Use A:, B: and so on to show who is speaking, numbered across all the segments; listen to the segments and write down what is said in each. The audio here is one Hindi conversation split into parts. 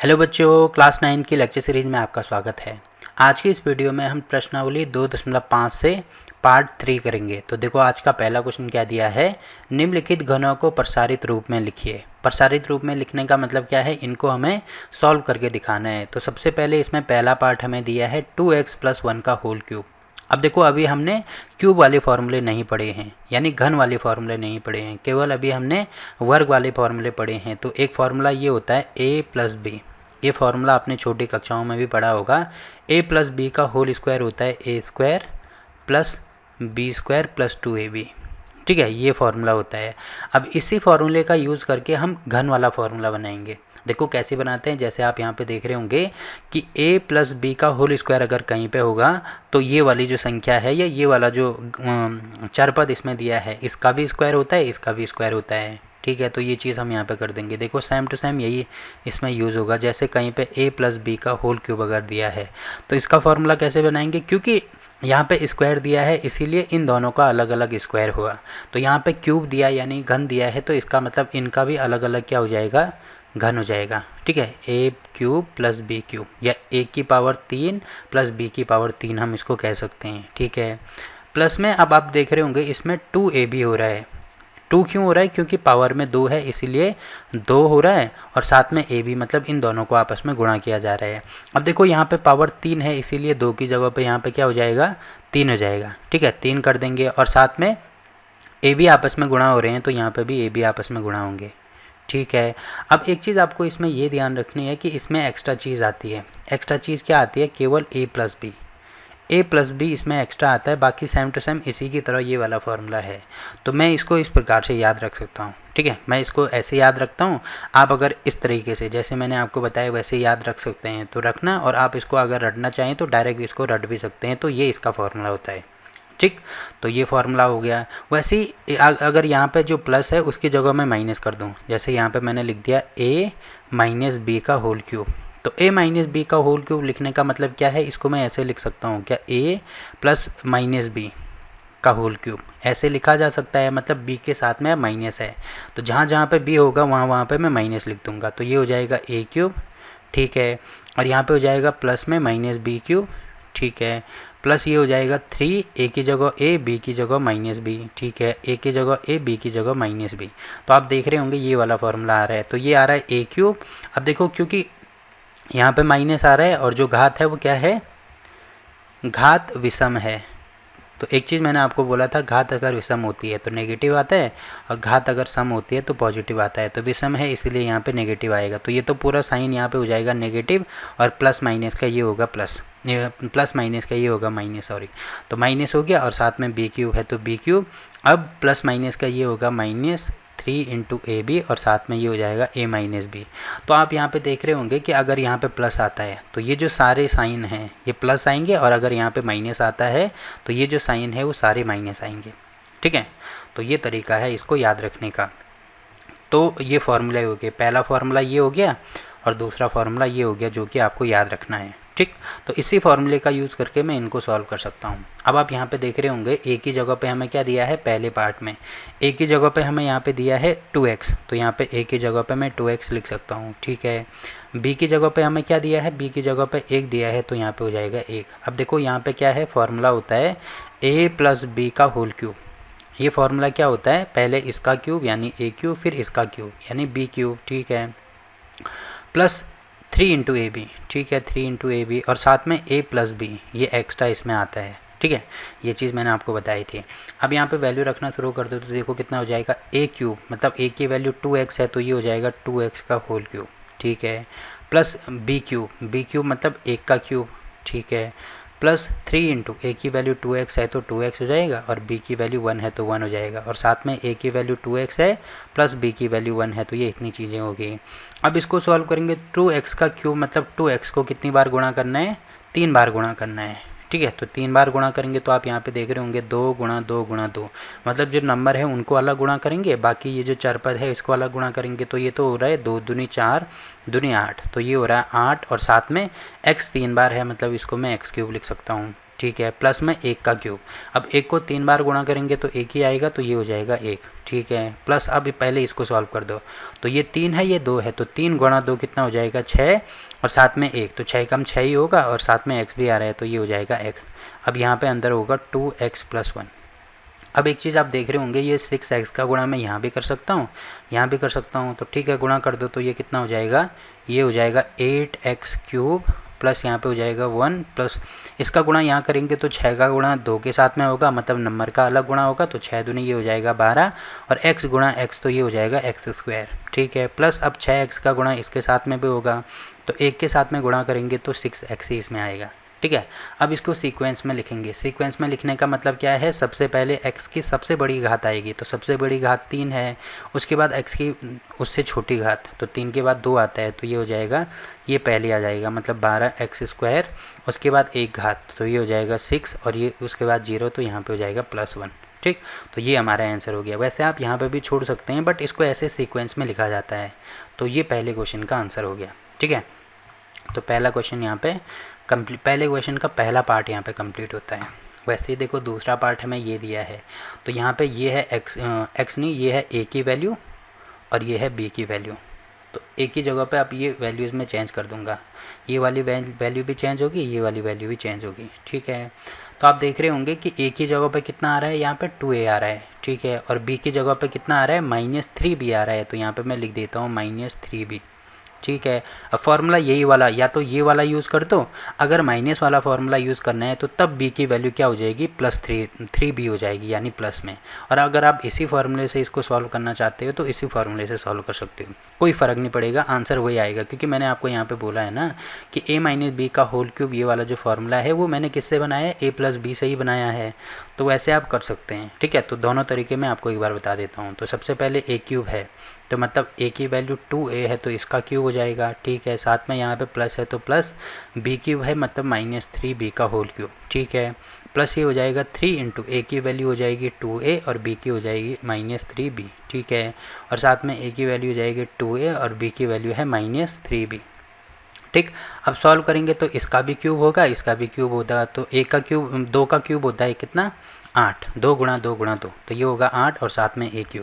A: हेलो बच्चों, क्लास 9 की लेक्चर सीरीज में आपका स्वागत है। आज की इस वीडियो में हम प्रश्नावली 2.5 से पार्ट 3 करेंगे। तो देखो, आज का पहला क्वेश्चन क्या दिया है, निम्नलिखित घनों को प्रसारित रूप में लिखिए। प्रसारित रूप में लिखने का मतलब क्या है, इनको हमें सॉल्व करके दिखाना है। तो सबसे पहले इसमें पहला पार्ट हमें दिया है 2x + 1 का होल क्यूब। अब देखो, अभी हमने क्यूब वाले फॉर्मूले नहीं पढ़े हैं, यानी घन वाले फॉर्मूले नहीं पढ़े हैं, केवल अभी हमने वर्ग वाले फॉर्मूले पढ़े हैं। तो एक फार्मूला ये होता है a + b। ये फार्मूला आपने छोटी कक्षाओं में भी पढ़ा होगा। a + b का होल स्क्वायर होता है a² + b² + 2ab। ठीक है, ये फार्मूला होता है। अब इसी फार्मूले का यूज़ करके हम घन वाला फार्मूला बनाएंगे। देखो कैसे बनाते हैं, जैसे आप यहाँ पे देख रहे होंगे कि a + b का होल स्क्वायर अगर कहीं पे होगा तो ये वाली जो संख्या है या ये वाला जो चर पद इसमें दिया है, इसका भी स्क्वायर होता है, इसका भी स्क्वायर होता है। ठीक है, तो ये चीज़ हम यहाँ पे कर देंगे। देखो सेम टू सेम यही इसमें यूज़ होगा। जैसे कहीं पे a + b का होल क्यूब अगर दिया है तो इसका फार्मूला कैसे बनाएंगे, क्योंकि यहाँ पे स्क्वायर दिया है इसीलिए इन दोनों का अलग अलग स्क्वायर हुआ। तो यहाँ पे क्यूब दिया यानी घन दिया है, तो इसका मतलब इनका भी अलग अलग क्या हो जाएगा, घन हो जाएगा। ठीक है, a³ + b³ या a³ + b³ हम इसको कह सकते हैं। ठीक है, प्लस में अब आप देख रहे होंगे इसमें 2ab हो रहा है। 2 क्यों हो रहा है, क्योंकि पावर में 2 है इसीलिए 2 हो रहा है, और साथ में ab मतलब इन दोनों को आपस में गुणा किया जा रहा है। अब देखो यहाँ पे पावर 3 है इसीलिए 2 की जगह पे यहाँ पे क्या हो जाएगा, 3 हो जाएगा। ठीक है, 3 कर देंगे, और साथ में ab आपस में गुणा हो रहे हैं तो यहाँ पे भी ab आपस में गुणा होंगे। ठीक है, अब एक चीज़ आपको इसमें ये ध्यान रखनी है कि इसमें एक्स्ट्रा चीज़ आती है। एक्स्ट्रा चीज़ क्या आती है, केवल a + b। a + b इसमें एक्स्ट्रा आता है, बाकी सेम टू सेम इसी की तरह ये वाला फार्मूला है। तो मैं इसको इस प्रकार से याद रख सकता हूँ। ठीक है, मैं इसको ऐसे याद रखता हूँ। आप अगर इस तरीके से जैसे मैंने आपको बताया वैसे याद रख सकते हैं तो रखना, और आप इसको अगर रटना चाहें तो डायरेक्ट इसको रट भी सकते हैं। तो ये इसका फार्मूला होता है। ठीक, तो ये फार्मूला हो गया। वैसे ही अगर यहाँ पे जो प्लस है उसकी जगह मैं माइनस कर दूँ, जैसे यहाँ पे मैंने लिख दिया a - b का होल क्यूब। तो a - b का होल क्यूब लिखने का मतलब क्या है, इसको मैं ऐसे लिख सकता हूँ क्या, a + - b का होल क्यूब ऐसे लिखा जा सकता है। मतलब b के साथ में माइनस है, तो जहाँ जहाँ पे b होगा वहाँ वहाँ पे मैं माइनस लिख दूंगा। तो ये हो जाएगा a³। ठीक है, और यहाँ पे हो जाएगा प्लस में -b³। ठीक है, प्लस ये हो जाएगा 3, a की जगह a, b की जगह -b। ठीक है, a की जगह a, b की जगह -b। तो आप देख रहे होंगे ये वाला फार्मूला आ रहा है। तो ये आ रहा है a³। अब देखो क्योंकि यहाँ पे माइनस आ रहा है और जो घात है वो क्या है, घात विषम है। तो एक चीज़ मैंने आपको बोला था, घात अगर विषम होती है तो नेगेटिव आता है, और घात अगर सम होती है तो पॉजिटिव आता है। तो विषम है इसलिए यहाँ पे नेगेटिव आएगा। तो ये तो पूरा साइन यहाँ पे हो जाएगा नेगेटिव, और प्लस माइनस का ये होगा प्लस, प्लस माइनस का ये होगा माइनस, सॉरी। तो माइनस हो गया, और साथ में b³ है तो b³। अब प्लस माइनस का ये होगा -3 × ab, और साथ में ये हो जाएगा a - b। तो आप यहाँ पे देख रहे होंगे कि अगर यहाँ पे प्लस आता है तो ये जो सारे साइन हैं ये प्लस आएंगे, और अगर यहाँ पे माइनस आता है तो ये जो साइन है वो सारे माइनस आएंगे। ठीक है, तो ये तरीका है इसको याद रखने का। तो ये फार्मूला हो गया, पहला फार्मूला ये हो गया और दूसरा फार्मूला ये हो गया जो कि आपको याद रखना है। ठीक, तो इसी फार्मूले का यूज़ करके मैं इनको सॉल्व कर सकता हूँ। अब आप यहाँ पे देख रहे होंगे a की जगह पे हमें क्या दिया है, पहले पार्ट में a की जगह पे हमें यहाँ पे दिया है 2x। तो यहाँ पे a की जगह पे मैं 2x लिख सकता हूँ। ठीक है, b की जगह पे हमें क्या दिया है, b की जगह पे 1 दिया है तो यहाँ पे हो जाएगा 1। अब देखो यहाँ पे क्या है, फार्मूला होता है a + b का होल क्यूब। ये फार्मूला क्या होता है, पहले इसका क्यूब यानी a³, फिर इसका क्यूब यानी b³। ठीक है, प्लस 3 × ab। ठीक है, 3 × ab, और साथ में a + b ये एक्स्ट्रा इसमें आता है। ठीक है, ये चीज़ मैंने आपको बताई थी। अब यहाँ पे वैल्यू रखना शुरू कर दो तो देखो कितना हो जाएगा, a³ मतलब a की वैल्यू 2x है तो ये हो जाएगा 2x का होल क्यूब। ठीक है, प्लस b³ मतलब 1 का क्यूब। ठीक है, प्लस 3 × a की वैल्यू 2x है तो 2x हो जाएगा, और b की वैल्यू 1 है तो 1 हो जाएगा, और साथ में a की वैल्यू 2x है प्लस b की वैल्यू 1 है तो ये इतनी चीज़ें हो गई। अब इसको सॉल्व करेंगे, 2x का क्यूब मतलब 2x को कितनी बार गुणा करना है, 3 बार गुणा करना है। ठीक है, तो 3 बार गुणा करेंगे तो आप यहाँ पे देख रहे होंगे 2 × 2 × 2, मतलब जो नंबर है उनको अलग गुणा करेंगे, बाकी ये जो चर पद है इसको अलग गुणा करेंगे। तो ये तो हो रहा है 2 दूनी 4 दूनी 8, तो ये हो रहा है 8, और साथ में x 3 बार है मतलब इसको मैं x³ लिख सकता हूँ। ठीक है, प्लस में 1 का क्यूब। अब 1 को 3 बार गुणा करेंगे तो 1 ही आएगा, तो ये हो जाएगा 1, ठीक है। प्लस अब पहले इसको सॉल्व कर दो, तो ये 3 है, ये 2 है, तो 3 गुणा 2 कितना हो जाएगा 6, और साथ में 1, तो 6 कम 6 ही होगा, और साथ में x भी आ रहा है, तो ये हो जाएगा x। अब यहाँ पे अंदर होगा 2x + 1। अब एक चीज़ आप देख रहे होंगे, ये 6x का गुणा मैं यहाँ भी कर सकता हूँ, यहाँ भी कर सकता हूँ, तो ठीक है, गुणा कर दो, तो ये कितना हो जाएगा, ये हो जाएगा 8x³ प्लस यहाँ पे हो जाएगा 1 प्लस इसका गुणा यहाँ करेंगे तो 6 का गुणा 2 के साथ में होगा, मतलब नंबर का अलग गुणा होगा, तो 6 दूनी ये हो जाएगा 12, और x गुणा x तो ये हो जाएगा x², ठीक है। प्लस अब 6x का गुणा इसके साथ में भी होगा, तो 1 के साथ में गुणा करेंगे तो 6x ही इसमें आएगा, ठीक है। अब इसको सीक्वेंस में लिखेंगे। सीक्वेंस में लिखने का मतलब क्या है, सबसे पहले x की सबसे बड़ी घात आएगी, तो सबसे बड़ी घात 3 है, उसके बाद x की उससे छोटी घात, तो 3 के बाद 2 आता है, तो ये हो जाएगा, ये पहले आ जाएगा, मतलब 12x², उसके बाद 1 घात, तो ये हो जाएगा 6, और ये उसके बाद 0, तो यहाँ पे हो जाएगा +1, ठीक। तो ये हमारा आंसर हो गया। वैसे आप यहाँ पे भी छोड़ सकते हैं, बट इसको ऐसे सीक्वेंस में लिखा जाता है। तो ये पहले क्वेश्चन का आंसर हो गया, ठीक है। तो पहला क्वेश्चन यहाँ पे कंप्लीट, पहले क्वेश्चन का पहला पार्ट यहाँ पे कंप्लीट होता है। वैसे ही देखो दूसरा पार्ट हमें ये दिया है, तो यहाँ पे ये है x नहीं, ये है a की वैल्यू और ये है b की वैल्यू। तो a की जगह पे आप ये वैल्यूज़ में चेंज कर दूंगा, ये वाली वैल्यू भी चेंज होगी, ये वाली वैल्यू भी चेंज होगी, ठीक है। तो आप देख रहे होंगे कि a की जगह पे कितना आ रहा है, यहाँ पे 2a आ रहा है, ठीक है, और b की जगह पे कितना आ रहा है, -3b आ रहा है, तो यहाँ पे मैं लिख देता हूँ -3b, ठीक है। अब फार्मूला यही वाला, या तो ये वाला यूज़ कर दो, अगर माइनस वाला फार्मूला यूज़ करना है तो तब b की वैल्यू क्या हो जाएगी, +3b हो जाएगी, यानी प्लस में। और अगर आप इसी फार्मूले से इसको सॉल्व करना चाहते हो तो इसी फार्मूले से सॉल्व कर सकते हो, कोई फ़र्क नहीं पड़ेगा, आंसर वही आएगा। क्योंकि मैंने आपको यहाँ पे बोला है ना कि a-b ये वाला जो फार्मूला है वो मैंने किससे बनाया है, a + b से ही बनाया है, तो वैसे आप कर सकते हैं, ठीक है। तो दोनों तरीके मैं आपको एक बार बता देता हूँ। तो सबसे पहले a³ है, तो मतलब a की वैल्यू 2a है, तो इसका क्यूब हो जाएगा, ठीक है। साथ में यहाँ पे प्लस है, तो प्लस b³ है, मतलब -3b का होल क्यूब, ठीक है। प्लस ये हो जाएगा 3 × a की वैल्यू हो जाएगी 2a और b की हो जाएगी -3b, ठीक है। और साथ में a की वैल्यू हो जाएगी 2a और b की वैल्यू है -3b, ठीक। अब सॉल्व करेंगे तो इसका भी क्यूब होगा, इसका भी क्यूब होगा, तो a का क्यूब 2 का क्यूब होता है कितना, 8, 2 × 2 × 2, तो ये होगा 8 और साथ में a³।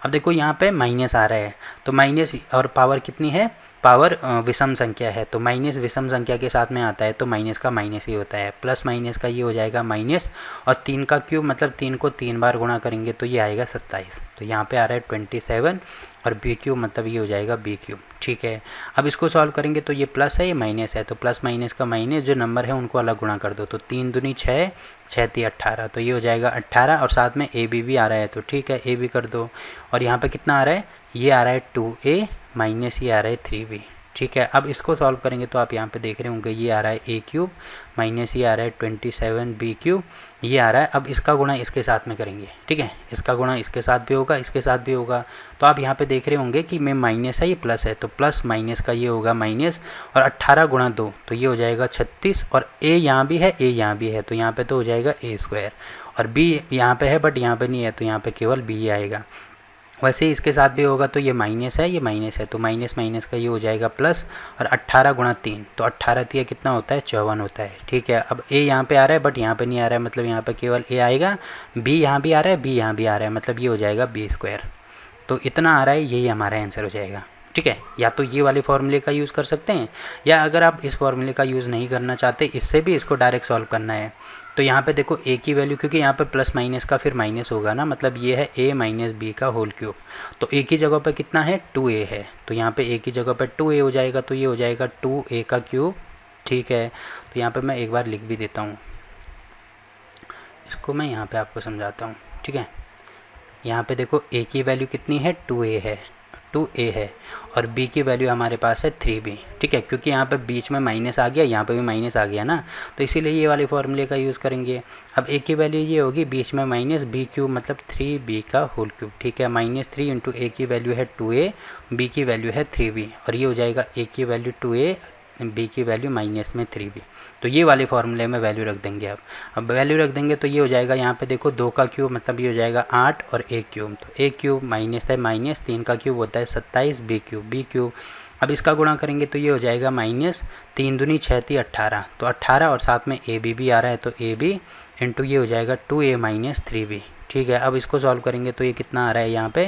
A: अब देखो यहाँ पे माइनस आ रहा है, तो माइनस और पावर कितनी है, पावर विषम संख्या है, तो माइनस विषम संख्या के साथ में आता है, तो माइनस का माइनस ही होता है, प्लस माइनस का ये हो जाएगा माइनस, और 3 का क्यूब मतलब 3 को 3 बार गुणा करेंगे तो ये आएगा 27, तो यहाँ पे आ रहा है 27, और b³ मतलब ये हो जाएगा b³, ठीक है। अब इसको सॉल्व करेंगे तो ये प्लस है, ये माइनस है, तो प्लस माइनस का माइनस, जो नंबर है उनको अलग गुणा कर दो, तो 3 दूनी 6, 6 × 18, तो ये हो जाएगा 18, और साथ में a b भी आ रहा है, तो ठीक है a भी कर दो। और यहाँ पे कितना आ रहा है, ये आ रहा है 2a माइनस ये आ रहा है 3b, ठीक है। अब इसको सॉल्व करेंगे तो आप यहाँ पे देख रहे होंगे, ये आ रहा है a³ माइनस ये आ रहा है 27b³, ये आ रहा है। अब इसका गुणा इसके साथ में करेंगे, ठीक है, इसका गुणा इसके साथ भी होगा, इसके साथ भी होगा, तो आप यहाँ पे देख रहे होंगे कि में माइनस है, ये प्लस है, तो प्लस माइनस का ये होगा माइनस, और 18 × 2 तो ये हो जाएगा 36, और a यहाँ भी है, a यहाँ भी है, तो यहाँ पे तो हो जाएगा a², और b यहाँ पे है बट यहाँ पे नहीं है, तो यहाँ पे केवल b आएगा। वैसे ही इसके साथ भी होगा, तो ये माइनस है, ये माइनस है, तो माइनस माइनस का ये हो जाएगा प्लस, और 18 × 3 तो 18 3 कितना होता है, 54 होता है, ठीक है। अब a यहाँ पे आ रहा है बट यहाँ पे नहीं आ रहा है, मतलब यहाँ पे केवल a आएगा, b यहाँ भी आ रहा है, b यहाँ भी आ रहा है, मतलब ये हो जाएगा b², तो इतना आ रहा है, यही हमारा आंसर हो जाएगा, ठीक है। या तो ये वाले फार्मूले का यूज़ कर सकते हैं, या अगर आप इस फार्मूले का यूज़ नहीं करना चाहते, इससे भी इसको डायरेक्ट सॉल्व करना है, तो यहाँ पे देखो a की वैल्यू, क्योंकि यहाँ पे प्लस माइनस का फिर माइनस होगा ना, मतलब ये है a - b का होल क्यूब, तो a की जगह पे कितना है, 2a है, तो यहाँ पे a की जगह पे 2a हो जाएगा, तो ये हो जाएगा 2a का क्यूब, ठीक है। तो यहाँ पे मैं एक बार लिख भी देता हूँ, इसको मैं यहाँ पे आपको समझाता हूँ, ठीक है। यहाँ पे देखो a की वैल्यू कितनी है, 2a है, और b की वैल्यू हमारे पास है 3b, ठीक है। क्योंकि यहाँ पे बीच में माइनस आ गया, यहाँ पे भी माइनस आ गया ना, तो इसीलिए ये वाले फार्मूले का यूज़ करेंगे। अब a की वैल्यू ये होगी, बीच में माइनस, b³ मतलब 3b का होल क्यूब, ठीक है। -3 × a की वैल्यू है 2a, b की वैल्यू है 3b, और ये हो जाएगा a की वैल्यू 2a, बी की वैल्यू माइनस में 3b। तो ये वाले फॉर्मूले में वैल्यू रख देंगे। अब वैल्यू रख देंगे तो ये हो जाएगा, यहाँ पे देखो 2 का क्यूब मतलब ये हो जाएगा 8 और 1 क्यूब, तो 1 क्यूब माइनस है माइनस, 3 का क्यूब होता है 27 बी क्यूब। अब इसका गुणा करेंगे तो ये हो जाएगा माइनस 3 दूनी 6 ती 18, तो 18 और साथ में ए बी भी आ रहा है, तो ए बी इंटू ये हो जाएगा 2a माइनस 3b। ठीक है, अब इसको सॉल्व करेंगे तो ये कितना आ रहा है यहाँ पे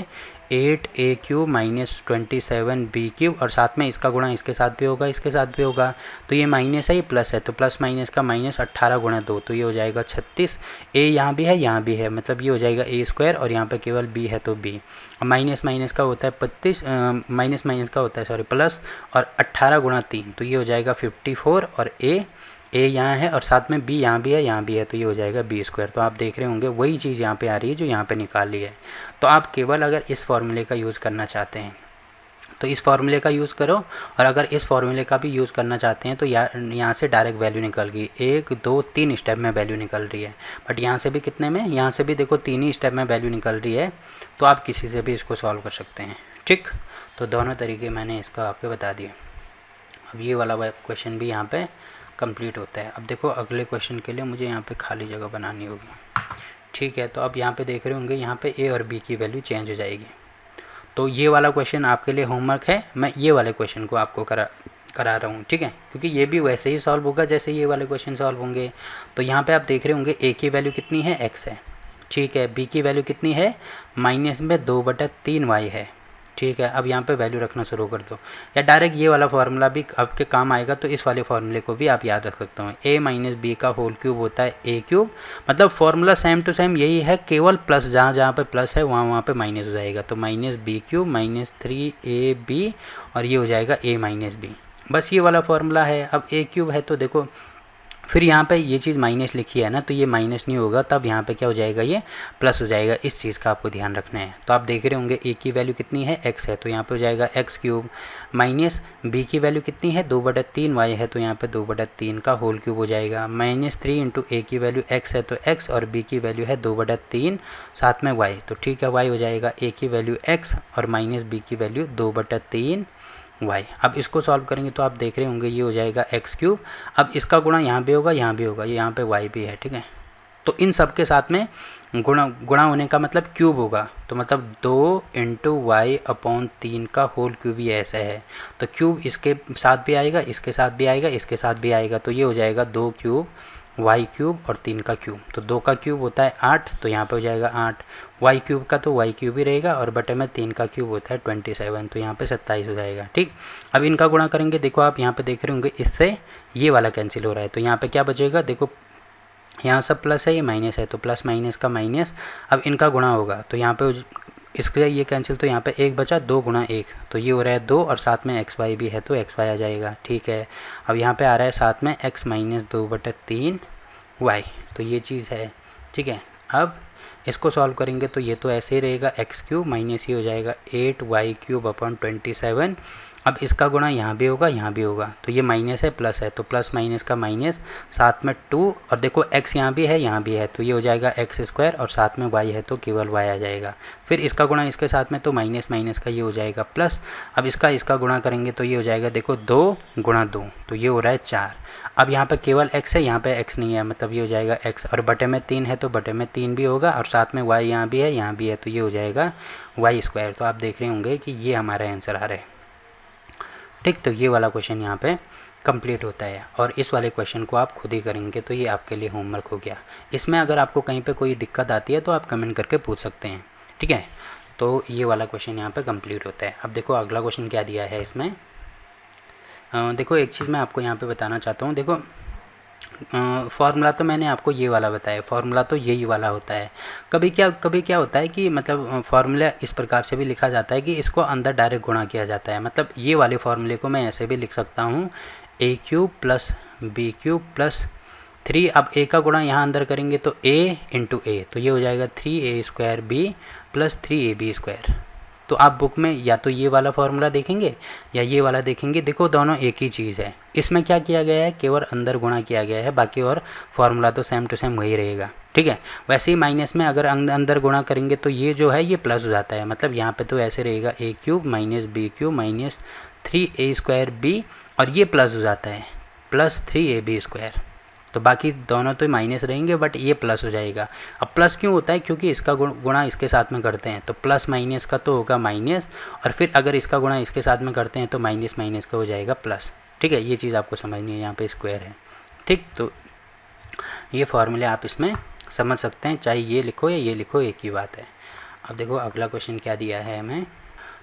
A: 8a cube minus 27b cube, और साथ में इसका गुणा इसके साथ भी होगा, इसके साथ भी होगा, तो ये माइनस है ये प्लस है, तो प्लस माइनस का माइनस 18 गुणा 2, तो ये हो जाएगा 36। a यहाँ भी है यहाँ भी है, मतलब ये हो जाएगा a स्क्वायर, और यहाँ पे केवल b है तो b। माइनस माइनस का होता है 25, माइनस माइनस का होता है सॉरी प्लस, और 18 गुणा 3 तो ये हो जाएगा 54, और a यहाँ है और साथ में b यहाँ भी है यहाँ भी है, तो ये हो जाएगा b स्क्वायर। तो आप देख रहे होंगे वही चीज़ यहाँ पे आ रही है जो यहाँ पे निकाल ली है। तो आप केवल अगर इस फॉर्मूले का यूज़ करना चाहते हैं तो इस फॉर्मूले का यूज़ करो, और अगर इस फॉर्मूले का भी यूज़ करना चाहते हैं तो यहाँ से डायरेक्ट वैल्यू निकल गई, 1 2 3 स्टेप में वैल्यू निकल रही है। बट यहाँ से भी कितने में, यहाँ से भी देखो 3 ही स्टेप में वैल्यू निकल रही है, तो आप किसी से भी इसको सॉल्व कर सकते हैं। ठीक, तो दोनों तरीके मैंने इसका आपको बता दिए। अब ये वाला क्वेश्चन भी यहाँ पे कंप्लीट होता है। अब देखो अगले क्वेश्चन के लिए मुझे यहाँ पे खाली जगह बनानी होगी। ठीक है, तो अब यहाँ पे देख रहे होंगे यहाँ पे a और b की वैल्यू चेंज हो जाएगी। तो ये वाला क्वेश्चन आपके लिए होमवर्क है, मैं ये वाले क्वेश्चन को आपको करा रहा हूँ। ठीक है, क्योंकि ये भी वैसे ही सॉल्व होगा जैसे ये वाले क्वेश्चन सॉल्व होंगे। तो यहाँ पर आप देख रहे होंगे a की वैल्यू कितनी है, x है। ठीक है, b की वैल्यू कितनी है, माइनस में 2/3y है। ठीक है, अब यहाँ पे वैल्यू रखना शुरू कर दो, या डायरेक्ट ये वाला फार्मूला भी आपके काम आएगा, तो इस वाले फार्मूले को भी आप याद रख सकते हो। a माइनस बी का होल क्यूब होता है a क्यूब, मतलब फार्मूला सेम टू सेम यही है, केवल प्लस जहाँ जहाँ पे प्लस है वहाँ पे माइनस हो जाएगा, तो minus B cube minus 3ab, और ये हो जाएगा a माइनस बी। बस ये वाला फार्मूला है। अब a क्यूब है तो देखो फिर यहाँ पे ये चीज़ माइनस लिखी है ना, तो ये माइनस नहीं होगा, तब यहाँ पे क्या हो जाएगा, ये प्लस हो जाएगा। इस चीज़ का आपको ध्यान रखना है। तो आप देख रहे होंगे a की वैल्यू कितनी है, x है, तो यहाँ पे हो जाएगा x क्यूब, माइनस b की वैल्यू कितनी है 2/3y है, तो यहाँ पे 2/3 का होल क्यूब हो जाएगा, माइनस 3 इंटू a की वैल्यू x है तो x, और b की वैल्यू है 2/3 साथ में y, तो ठीक है y हो जाएगा a की वैल्यू x और माइनस b की वैल्यू 2/3 y। अब इसको सॉल्व करेंगे तो आप देख रहे होंगे ये हो जाएगा x क्यूब। अब इसका गुणा यहाँ भी होगा यहाँ भी होगा, ये यहाँ पे y भी है। ठीक है, तो इन सब के साथ में गुणा होने का मतलब क्यूब होगा, तो मतलब 2 इंटू वाई अपॉन 3 का होल क्यूब ही ऐसा है, तो क्यूब इसके साथ भी आएगा, इसके साथ भी आएगा, इसके साथ भी आएगा, तो ये हो जाएगा 2 क्यूब वाई क्यूब और 3 का क्यूब, तो 2 का क्यूब होता है 8, तो यहाँ पे हो जाएगा 8, वाई क्यूब का तो वाई क्यूब ही रहेगा, और बटे में 3 का क्यूब होता है 27, तो यहाँ पे 27 हो जाएगा। ठीक, अब इनका गुणा करेंगे, देखो आप यहाँ पे देख रहे होंगे इससे ये वाला कैंसिल हो रहा है, तो यहाँ पे क्या बचेगा, देखो यहाँ सब प्लस है ये माइनस है, तो प्लस माइनस का माइनस। अब इनका गुणा होगा तो यहाँ पे इसके ये कैंसिल, तो यहाँ पे 1 बचा, 2 गुणा 1, तो ये हो रहा है 2, और साथ में एक्स वाई भी है तो एक्स वाई आ जाएगा। ठीक है, अब यहाँ पे आ रहा है साथ में x माइनस 2/3 y, तो ये चीज़ है। ठीक है, अब इसको सॉल्व करेंगे तो ये तो ऐसे ही रहेगा, x क्यूब माइनस ये हो जाएगा 8y क्यूब अपॉन 27। अब इसका गुणा यहाँ भी होगा यहाँ भी होगा, तो ये माइनस है प्लस है, तो प्लस माइनस का माइनस, साथ में 2, और देखो x यहाँ भी है, तो ये हो जाएगा x स्क्वायर, और साथ में y है तो केवल y आ जाएगा। फिर इसका गुणा इसके साथ में, तो माइनस माइनस का ये हो जाएगा प्लस। अब इसका गुणा करेंगे तो ये हो जाएगा, देखो 2 गुणा 2, तो ये हो रहा है 4। अब यहाँ पे केवल x है, यहाँ पे x नहीं है, मतलब ये हो जाएगा x, और बटे में 3 है तो बटे में 3 भी होगा, और साथ में y यहाँ भी है, तो ये हो जाएगा y स्क्वायर। तो आप देख रहे होंगे कि ये हमारा आंसर आ रहा है। ठीक, तो ये वाला क्वेश्चन यहाँ पे कंप्लीट होता है, और इस वाले क्वेश्चन को आप खुद ही करेंगे, तो ये आपके लिए होमवर्क हो गया। इसमें अगर आपको कहीं पे कोई दिक्कत आती है तो आप कमेंट करके पूछ सकते हैं। ठीक है, तो ये वाला क्वेश्चन यहाँ पे कंप्लीट होता है। अब देखो अगला क्वेश्चन क्या दिया है इसमें। देखो एक चीज़ मैं आपको यहाँ पे बताना चाहता हूँ। देखो फार्मूला तो मैंने आपको ये वाला बताया, फार्मूला तो यही वाला होता है। कभी क्या होता है कि मतलब फार्मूला इस प्रकार से भी लिखा जाता है कि इसको अंदर डायरेक्ट गुणा किया जाता है। मतलब ये वाले फार्मूले को मैं ऐसे भी लिख सकता हूँ, a cube plus B cube plus 3। अब a का गुणा यहाँ अंदर करेंगे तो a इंटू a, तो ये हो जाएगा 3a square b plus 3ab square. तो आप बुक में या तो ये वाला फार्मूला देखेंगे या ये वाला देखेंगे, देखो दोनों एक ही चीज़ है। इसमें क्या किया गया है, केवल अंदर गुणा किया गया है, बाकी और फार्मूला तो सेम टू सेम वही रहेगा। ठीक है, वैसे ही माइनस में अगर अंदर गुणा करेंगे तो ये जो है ये प्लस हो जाता है, मतलब यहाँ पे तो ऐसे रहेगा a cube minus B cube minus 3a square b और ये प्लस हो जाता है +3ab²। तो बाकी दोनों तो माइनस रहेंगे बट ये प्लस हो जाएगा। अब प्लस क्यों होता है, क्योंकि इसका गुणा इसके साथ में करते हैं तो प्लस माइनस का तो होगा माइनस, और फिर अगर इसका गुणा इसके साथ में करते हैं तो माइनस माइनस का हो जाएगा प्लस। ठीक है, ये चीज़ आपको समझनी है, यहाँ पे स्क्वायर है। ठीक, तो ये फॉर्मूले आप इसमें समझ सकते हैं, चाहे ये लिखो या ये लिखो एक ही बात है। अब देखो अगला क्वेश्चन क्या दिया है हमें।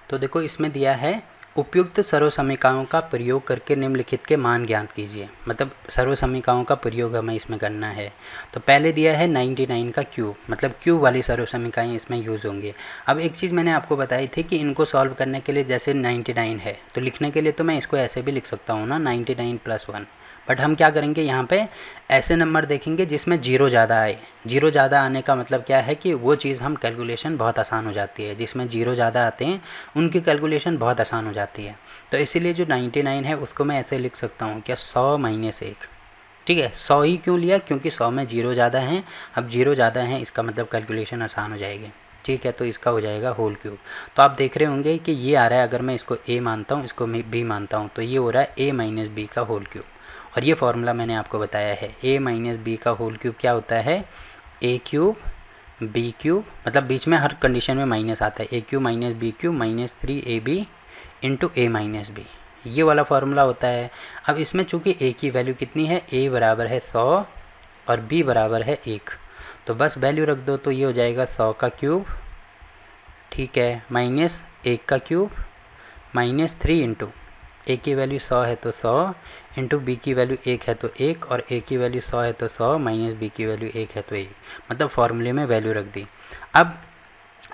A: तो देखो इसमें दिया है उपयुक्त सर्वसमीकरणों का प्रयोग करके निम्नलिखित के मान ज्ञात कीजिए। मतलब सर्वसमीकरणों का प्रयोग हमें इसमें करना है। तो पहले दिया है 99 का क्यूब, मतलब क्यूब वाली सर्वसमीकरण इसमें यूज़ होंगे। अब एक चीज़ मैंने आपको बताई थी कि इनको सॉल्व करने के लिए जैसे 99 है तो लिखने के लिए तो मैं इसको ऐसे भी लिख सकता हूँ ना, 99 + 1। बट हम क्या करेंगे, यहाँ पे ऐसे नंबर देखेंगे जिसमें जीरो ज़्यादा आए। जीरो ज़्यादा आने का मतलब क्या है कि वो चीज़ हम कैलकुलेशन बहुत आसान हो जाती है। जिसमें जीरो ज़्यादा आते हैं उनकी कैलकुलेशन बहुत आसान हो जाती है। तो इसीलिए जो 99 है उसको मैं ऐसे लिख सकता हूँ क्या, 100 - 1। ठीक है, 100 ही क्यों लिया, क्योंकि 100 में जीरो ज़्यादा हैं। अब जीरो ज़्यादा हैं इसका मतलब कैलकुलेशन आसान हो जाएगी। ठीक है, तो इसका हो जाएगा होल क्यूब। तो आप देख रहे होंगे कि ये आ रहा है, अगर मैं इसको a मानता हूँ, इसको मैं b मानता हूँ, तो ये हो रहा है a - b का होल क्यूब। और ये फार्मूला मैंने आपको बताया है, a - b का होल क्यूब क्या होता है, a³ b³, मतलब बीच में हर कंडीशन में माइनस आता है, a³ - b³ -3ab × a - b, ये वाला फार्मूला होता है। अब इसमें चूँकि a की वैल्यू कितनी है, a बराबर है 100 और b बराबर है 1, तो बस वैल्यू रख दो, तो ये हो जाएगा 100 का क्यूब, ठीक है, -1 का क्यूब -3 × a की वैल्यू 100 है तो 100 इंटू b की वैल्यू 1 है तो 1, और a की वैल्यू 100 है तो 100 - b की वैल्यू 1 है तो 1, मतलब फॉर्मूले में वैल्यू रख दी। अब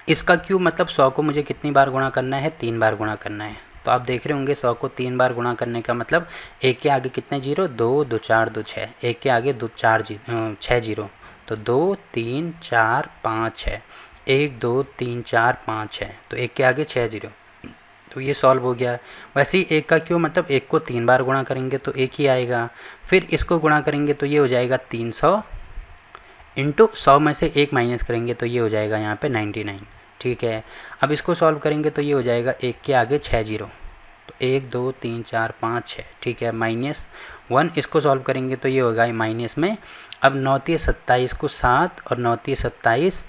A: इसका क्यूब मतलब 100 को मुझे कितनी बार गुणा करना है, 3 बार गुणा करना है। तो आप देख रहे होंगे 100 को 3 बार गुणा करने का मतलब 1 के आगे कितने जीरो, 2 2 4 2 6, 1 के आगे 6 जीरो, तो 2 3 4 5 6, 1 2 3 4 5 6, तो 1 के आगे 6 जीरो, तो ये सॉल्व हो गया। वैसे ही 1 का क्यूब मतलब 1 को 3 बार गुणा करेंगे तो 1 ही आएगा, फिर इसको गुणा करेंगे तो ये हो जाएगा 300 इंटू 100 में से 1 माइनस करेंगे तो ये हो जाएगा यहाँ पे 99। ठीक है, अब इसको सॉल्व करेंगे तो ये हो जाएगा 1 के आगे 6 जीरो, तो 1 2 3 4 5 6, ठीक है, -1, इसको सॉल्व करेंगे तो ये होगा माइनस में। अब 9 × 27 को 7 और 9 × 27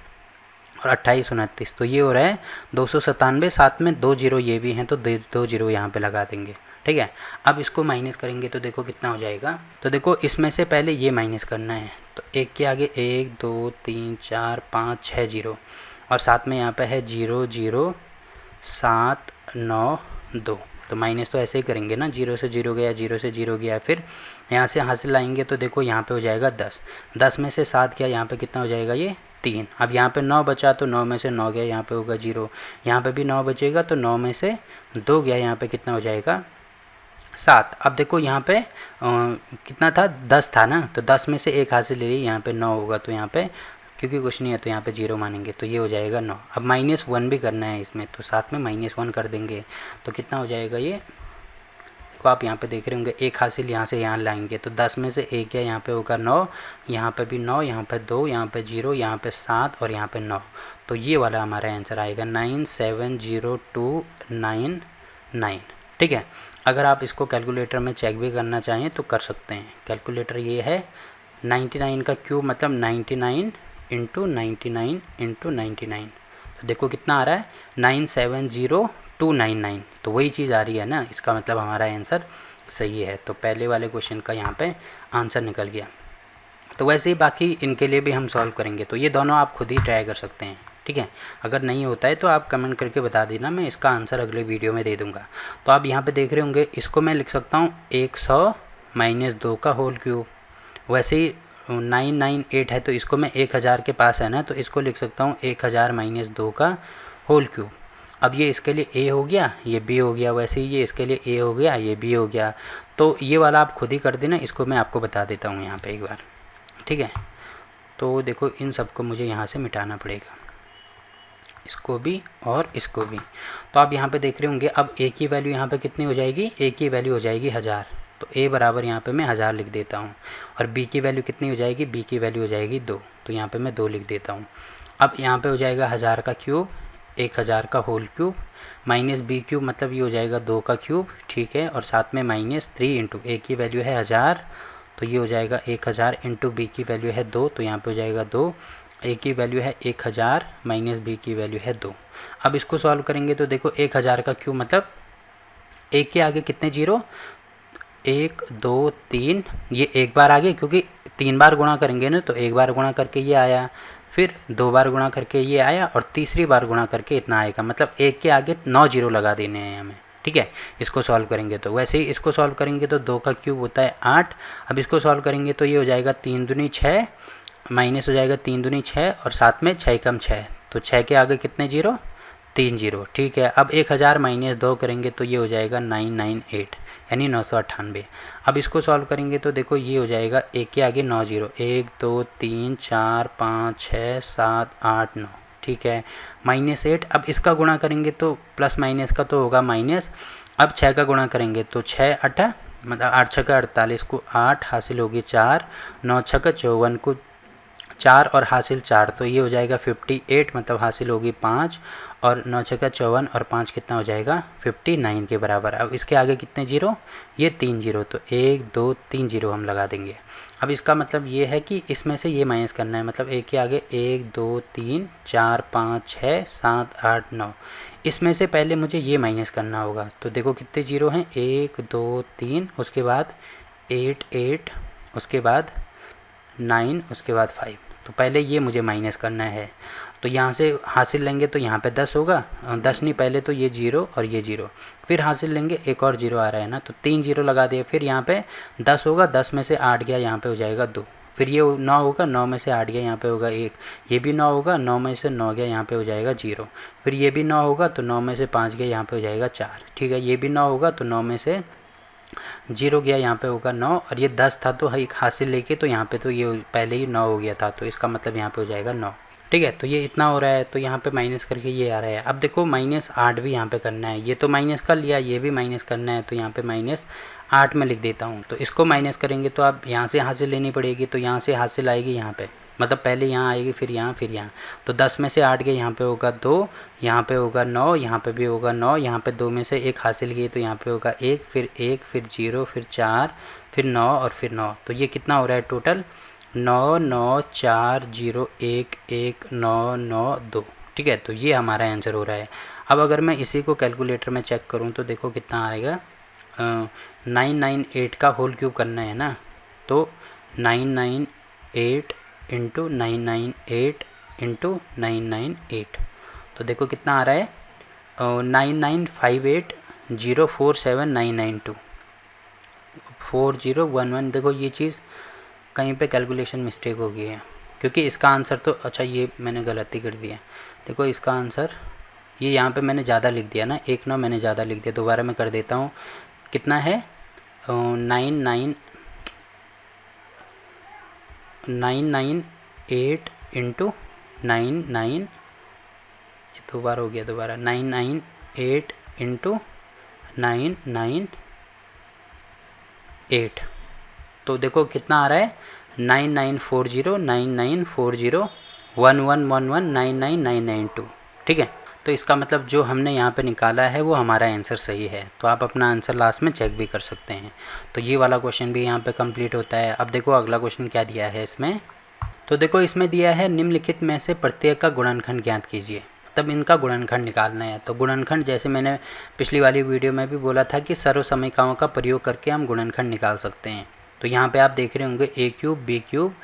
A: और 28 29, तो ये हो रहा है 297, साथ में 2 जीरो ये भी हैं तो 2 जीरो यहाँ पे लगा देंगे। ठीक है, अब इसको माइनस करेंगे तो देखो कितना हो जाएगा। तो देखो इसमें से पहले ये माइनस करना है, तो 1 के आगे 1 2 3 4 5 6 जीरो, और साथ में यहाँ पे है 0 0 7 9 2, तो माइनस तो ऐसे ही करेंगे ना, 0 से 0 गया, 0 से 0 गया, फिर यहाँ से हासिल लाएंगे तो देखो यहाँ पे हो जाएगा 10, 10 में से 7 गया, यहाँ पे कितना हो जाएगा ये 3। अब यहाँ पे 9 बचा तो 9 में से 9 गया, यहाँ पे होगा 0, यहाँ पे भी 9 बचेगा तो 9 में से 2 गया, यहाँ पे कितना हो जाएगा 7। अब देखो यहाँ पे कितना था, 10 था ना, तो 10 में से 1 हासिल ले ली, यहाँ पे 9 होगा, तो यहाँ पे क्योंकि कुछ नहीं है तो यहाँ पे 0 मानेंगे, तो ये हो जाएगा 9। अब -1 भी करना है इसमें, तो साथ में -1 कर देंगे तो कितना हो जाएगा ये, देखो आप यहाँ पे देख रहे होंगे 1 हासिल यहाँ से यहाँ लाएंगे तो 10 में से 1 है, यहाँ पे होगा 9, यहाँ पे भी 9, यहाँ पे 2, यहाँ पे 0, यहाँ पे 7 और यहाँ पे 9, तो ये वाला हमारा आंसर आएगा 9702999। ठीक है, अगर आप इसको कैलकुलेटर में चेक भी करना चाहें तो कर सकते हैं। कैलकुलेटर ये है 99 का क्यूब मतलब 99 इंटू 99 इंटू 99, तो देखो कितना आ रहा है 970299, तो वही चीज़ आ रही है ना, इसका मतलब हमारा आंसर सही है। तो पहले वाले क्वेश्चन का यहाँ पे आंसर निकल गया। तो वैसे ही बाकी इनके लिए भी हम सॉल्व करेंगे, तो ये दोनों आप खुद ही ट्राई कर सकते हैं। ठीक है, अगर नहीं होता है तो आप कमेंट करके बता देना, मैं इसका आंसर अगले वीडियो में दे दूँगा। तो आप यहाँ पे देख रहे होंगे, इसको मैं लिख सकता हूँ 100 - 2 का होल क्यूब। वैसे ही 998 है तो इसको मैं 1000 के पास है ना, तो इसको लिख सकता हूँ 1000 - 2 का होल क्यूब। अब ये इसके लिए a हो गया, ये b हो गया, वैसे ही ये इसके लिए a हो गया, ये b हो गया। तो ये वाला आप खुद ही कर देना, इसको मैं आपको बता देता हूँ यहाँ पे एक बार। ठीक है, तो देखो इन सबको मुझे यहाँ से मिटाना पड़ेगा, इसको भी और इसको भी। तो आप यहाँ पे देख रहे होंगे, अब a की वैल्यू यहाँ पे कितनी हो जाएगी, a की वैल्यू हो जाएगी 1000, तो a बराबर यहाँ पे मैं 1000 लिख देता हूँ। और b की वैल्यू कितनी हो जाएगी, b की वैल्यू हो जाएगी 2, तो यहाँ पे मैं 2 लिख देता हूँ। अब यहाँ पे हो जाएगा 1000 का क्यूब 1000 का whole cube minus B cube मतलब ये हो जाएगा 2 का क्यूब, ठीक है, और साथ में माइनस 3 इंटू ए की वैल्यू है 1000 तो ये हो जाएगा 1000 इंटू बी की वैल्यू है 2 तो यहाँ पे हो जाएगा 2, ए की वैल्यू है 1000 माइनस बी की वैल्यू है 2। अब इसको सॉल्व करेंगे तो देखो 1000 का क्यूब मतलब एक के आगे कितने जीरो, 1 2 3, ये एक बार आगे क्योंकि 3 बार गुणा करेंगे ना तो एक बार गुणा करके ये आया, फिर 2 बार गुणा करके ये आया और तीसरी बार गुणा करके इतना आएगा, मतलब एक के आगे 9 जीरो लगा देने हैं हमें, ठीक है। इसको सॉल्व करेंगे तो वैसे ही इसको सॉल्व करेंगे तो 2 का क्यूब होता है 8। अब इसको सॉल्व करेंगे तो ये हो जाएगा 3 दूनी 6 माइनस हो जाएगा 3 दूनी 6 और साथ में 6 कम 6 तो 6 के आगे कितने जीरो, 3 जीरो, ठीक है। अब 1000 माइनस 2 करेंगे तो ये हो जाएगा 998 यानी 998। अब इसको सॉल्व करेंगे तो देखो ये हो जाएगा एक के आगे 9 जीरो, 1 2 3 4 5 6 7 8 9, ठीक है, माइनस 8। अब इसका गुणा करेंगे तो प्लस माइनस का तो होगा माइनस, अब 6 का गुणा करेंगे तो 6 8 मतलब 8 6 का 48 को 8 हासिल होगी 4, 9 6 का 54 को 4 और हासिल 4 तो ये हो जाएगा 58 मतलब हासिल होगी 5 और 9 6 का 54 और 5 कितना हो जाएगा 59 के बराबर। अब इसके आगे कितने जीरो, ये 3 जीरो तो 1 2 3 जीरो हम लगा देंगे। अब इसका मतलब ये है कि इसमें से ये माइनस करना है, मतलब एक के आगे 1 2 3 4 5 6 7 8 9, इसमें से पहले मुझे ये माइनस करना होगा। तो देखो कितने जीरो हैं, 1 2 3 उसके बाद 8 8 उसके बाद 9 उसके बाद 5, तो पहले ये मुझे माइनस करना है। तो यहाँ से हासिल लेंगे तो यहाँ पे 10 होगा, 10 नहीं पहले तो ये जीरो और ये जीरो, फिर हासिल लेंगे एक और जीरो आ रहा है ना तो 3 जीरो लगा दिए, फिर यहाँ पे 10 होगा, 10 में से 8 गया यहाँ पे हो जाएगा 2, फिर ये 9 होगा, 9 में से 8 गया यहाँ पे होगा 1, ये भी 9 होगा, 9 में से 9 गया यहाँ पे हो जाएगा 0, फिर ये भी 9 होगा तो 9 में से 5 गया यहाँ पे हो जाएगा 4, ठीक है, ये भी 9 होगा तो 9 में से 0 गया यहाँ पे होगा 9 और ये 10 था तो एक हासिल लेके तो यहाँ पे तो ये पहले ही 9 हो गया था तो इसका मतलब यहाँ पे हो जाएगा 9, ठीक है। तो ये इतना हो रहा है तो यहाँ पे माइनस करके ये आ रहा है। अब देखो माइनस 8 भी यहाँ पे करना है, ये तो माइनस कर लिया, ये भी माइनस करना है तो यहाँ पे माइनस 8 में लिख देता हूँ। तो इसको माइनस करेंगे तो अब यहाँ से हासिल लेनी पड़ेगी, तो यहाँ से हासिल आएगी यहाँ पे, मतलब पहले यहाँ आएगी फिर यहाँ, तो 10 में से 8 गए यहाँ पे होगा 2, यहाँ पे होगा 9, यहाँ पे भी होगा 9, यहाँ पे 2 में से 1 हासिल किए तो यहाँ पे होगा 1 फिर 0 फिर 4 फिर 9 और फिर 9, तो ये कितना हो रहा है टोटल 9 9 4 0 1 1 9 9 2, ठीक है। तो ये हमारा आंसर हो रहा है। अब अगर मैं इसी को कैलकुलेटर में चेक करूँ तो देखो कितना आएगा, 998 का होल क्यूब करना है ना, तो 998 इंटू 998 इंटू 998, तो देखो कितना आ रहा है 9958047992 4011। देखो ये चीज़ कहीं पे कैलकुलेशन मिस्टेक हो गई है क्योंकि इसका आंसर तो अच्छा ये मैंने गलती कर दी है। देखो इसका आंसर ये यहाँ पे मैंने ज़्यादा लिख दिया ना, 1 9 मैंने ज़्यादा लिख दिया, दोबारा मैं कर देता हूँ। कितना है 998 इंटू 99, दो बार हो गया, दोबारा 998 इंटू 998, तो देखो कितना आ रहा है 9940 ठीक है। तो इसका मतलब जो हमने यहाँ पे निकाला है वो हमारा आंसर सही है, तो आप अपना आंसर लास्ट में चेक भी कर सकते हैं। तो ये वाला क्वेश्चन भी यहाँ पे कंप्लीट होता है। अब देखो अगला क्वेश्चन क्या दिया है इसमें, तो देखो इसमें दिया है निम्नलिखित में से प्रत्येक का गुणनखंड ज्ञात कीजिए, तब इनका गुणनखंड निकालना है। तो गुणनखंड जैसे मैंने पिछली वाली वीडियो में भी बोला था कि सर्वसमीकाओं का प्रयोग करके हम गुणनखंड निकाल सकते हैं। तो यहाँ पे आप देख रहे होंगे a क्यूब b क्यूब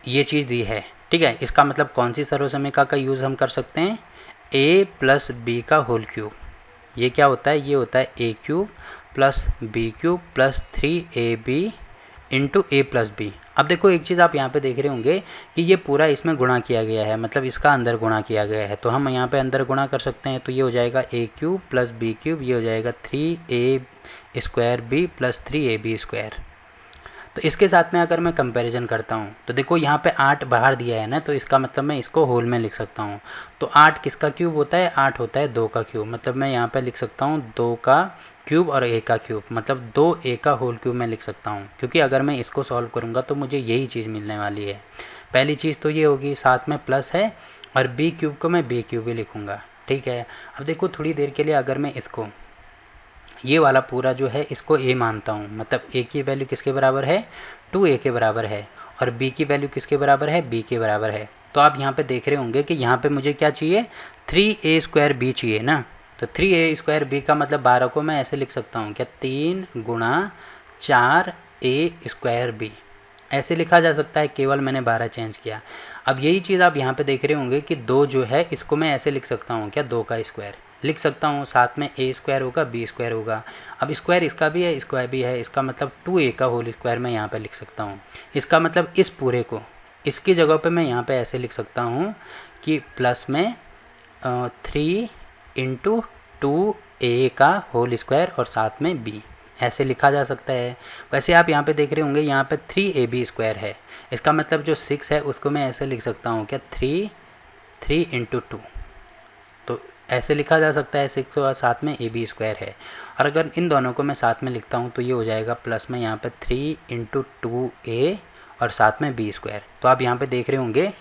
A: ये चीज़ दी है, ठीक है। इसका मतलब कौन सी सर्वसमीका का यूज़ हम कर सकते हैं, a प्लस बी का होल क्यूब। ये क्या होता है, ये होता है a cube plus b cube plus 3ab into a plus B. अब देखो एक चीज़ आप यहाँ पे देख रहे होंगे कि ये पूरा इसमें गुणा किया गया है, मतलब इसका अंदर गुणा किया गया है, तो हम यहाँ पे अंदर गुणा कर सकते हैं। तो ये हो जाएगा a cube plus B cube, ये हो जाएगा 3a square b plus 3ab square. तो इसके साथ में अगर मैं कंपैरिजन करता हूँ तो देखो यहाँ पे 8 बाहर दिया है ना, तो इसका मतलब मैं इसको होल में लिख सकता हूँ। तो 8 किसका क्यूब होता है, 8 होता है 2 का क्यूब, मतलब मैं यहाँ पे लिख सकता हूँ 2 का क्यूब और a का क्यूब, मतलब 2a का होल क्यूब मैं लिख सकता हूँ, क्योंकि अगर मैं इसको सॉल्व करूँगा तो मुझे यही चीज़ मिलने वाली है। पहली चीज़ तो ये होगी, साथ में प्लस है और b क्यूब को मैं b क्यूब भी लिखूँगा, ठीक है। अब देखो थोड़ी देर के लिए अगर मैं इसको ये वाला पूरा जो है इसको a मानता हूँ, मतलब a की वैल्यू किसके बराबर है, 2a के बराबर है, और b की वैल्यू किसके बराबर है, b के बराबर है। तो आप यहाँ पे देख रहे होंगे कि यहाँ पे मुझे क्या चाहिए, 3a² b चाहिए ना। तो 3a² b का मतलब 12 को मैं ऐसे लिख सकता हूँ क्या, 3 गुणा 4a² b, ऐसे लिखा जा सकता है, केवल मैंने 12 चेंज किया। अब यही चीज़ आप यहाँ पे देख रहे होंगे कि 2 जो है इसको मैं ऐसे लिख सकता हूँ क्या, 2 का स्क्वायर लिख सकता हूँ, साथ में a² होगा b² होगा। अब स्क्वायर इसका भी है, स्क्वायर भी है, इसका मतलब 2a का होल स्क्वायर मैं यहाँ पे लिख सकता हूँ। इसका मतलब इस पूरे को इसकी जगह पे मैं यहाँ पे ऐसे लिख सकता हूँ कि प्लस में 3 × 2a का होल स्क्वायर और साथ में b, ऐसे लिखा जा सकता है। वैसे आप यहाँ पे देख रहे होंगे यहाँ पे 3ab² है, इसका मतलब जो 6 है उसको मैं ऐसे लिख सकता हूँ क्या, 3 × 2, तो ऐसे लिखा जा सकता है 6 और साथ में ab² है। और अगर इन दोनों को मैं साथ में लिखता हूँ तो ये हो जाएगा प्लस में यहाँ पे 3 × 2a और साथ में b²। तो आप यहाँ पे देख रहे होंगे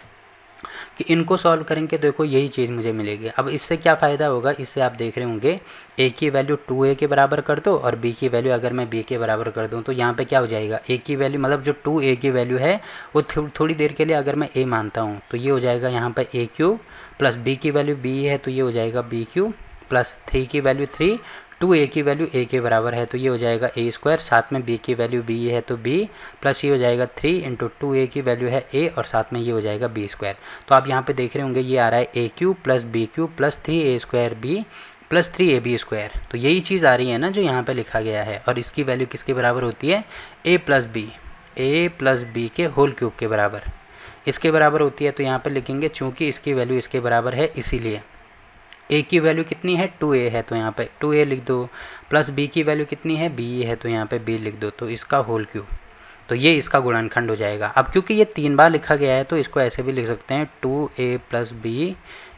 A: कि इनको सॉल्व करेंगे, देखो यही चीज़ मुझे मिलेगी। अब इससे क्या फ़ायदा होगा, इससे आप देख रहे होंगे a की वैल्यू 2a के बराबर कर दो और b की वैल्यू अगर मैं b के बराबर कर दूं तो यहाँ पे क्या हो जाएगा, a की वैल्यू मतलब जो 2a की वैल्यू है वो थोड़ी देर के लिए अगर मैं a मानता हूँ तो ये हो जाएगा यहाँ पर a³ प्लस b की वैल्यू b है तो ये हो जाएगा b³ प्लस 3 की वैल्यू 3, 2a की वैल्यू a के बराबर है तो ये हो जाएगा a², साथ में b की वैल्यू b है तो b, प्लस ये हो जाएगा 3 × 2a की वैल्यू है a और साथ में ये हो जाएगा b²। तो आप यहाँ पे देख रहे होंगे ये आ रहा है a³ plus b³ plus 3a² b plus 3ab²। तो यही चीज़ आ रही है ना जो यहाँ पे लिखा गया है, और इसकी वैल्यू किसके बराबर होती है, a प्लस b के होल क्यूब के बराबर, इसके बराबर होती है। तो यहाँ पर लिखेंगे चूँकि इसकी वैल्यू इसके बराबर है इसीलिए a की वैल्यू कितनी है, 2a है तो यहाँ पे 2a लिख दो, प्लस b की वैल्यू कितनी है, b है तो यहाँ पे b लिख दो, तो इसका होल क्यूब, तो ये इसका गुणनखंड हो जाएगा। अब क्योंकि ये 3 बार लिखा गया है तो इसको ऐसे भी लिख सकते हैं 2a plus b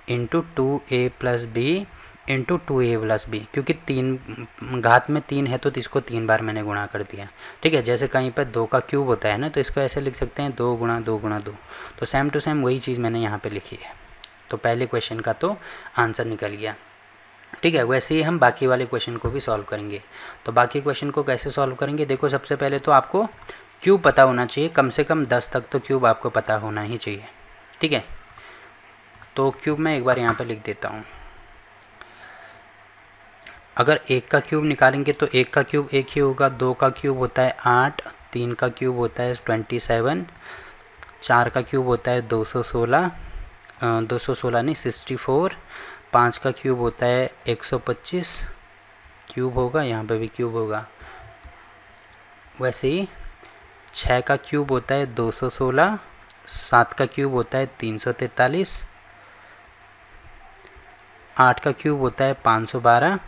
A: into 2a plus b into 2a plus b, क्योंकि 3 घात में 3 है तो इसको 3 बार मैंने गुणा कर दिया। ठीक है, जैसे कहीं पर 2 का क्यूब होता है ना तो इसको ऐसे लिख सकते हैं 2 गुणा 2 गुणा 2, तो सेम टू सेम वही चीज़ मैंने यहाँ पर लिखी है। तो पहले क्वेश्चन का तो आंसर निकल गया। ठीक है, वैसे ही हम बाकी वाले क्वेश्चन को भी सॉल्व करेंगे। तो बाकी क्वेश्चन को कैसे सॉल्व करेंगे, देखो सबसे पहले तो आपको क्यूब पता होना चाहिए, कम से कम 10 तक तो क्यूब आपको पता होना ही चाहिए। ठीक है, तो क्यूब मैं एक बार यहाँ पे लिख देता हूँ। अगर 1 का क्यूब निकालेंगे तो 1 का क्यूब 1 ही होगा, 2 का क्यूब होता है 8, 3 का क्यूब होता है 27, 4 का क्यूब होता है 216 नहीं 64, 5 का क्यूब होता है 125 क्यूब होगा, यहाँ पे भी क्यूब होगा। वैसे ही 6 का क्यूब होता है 216, 7 का क्यूब होता है 343, 8 का क्यूब होता है 512,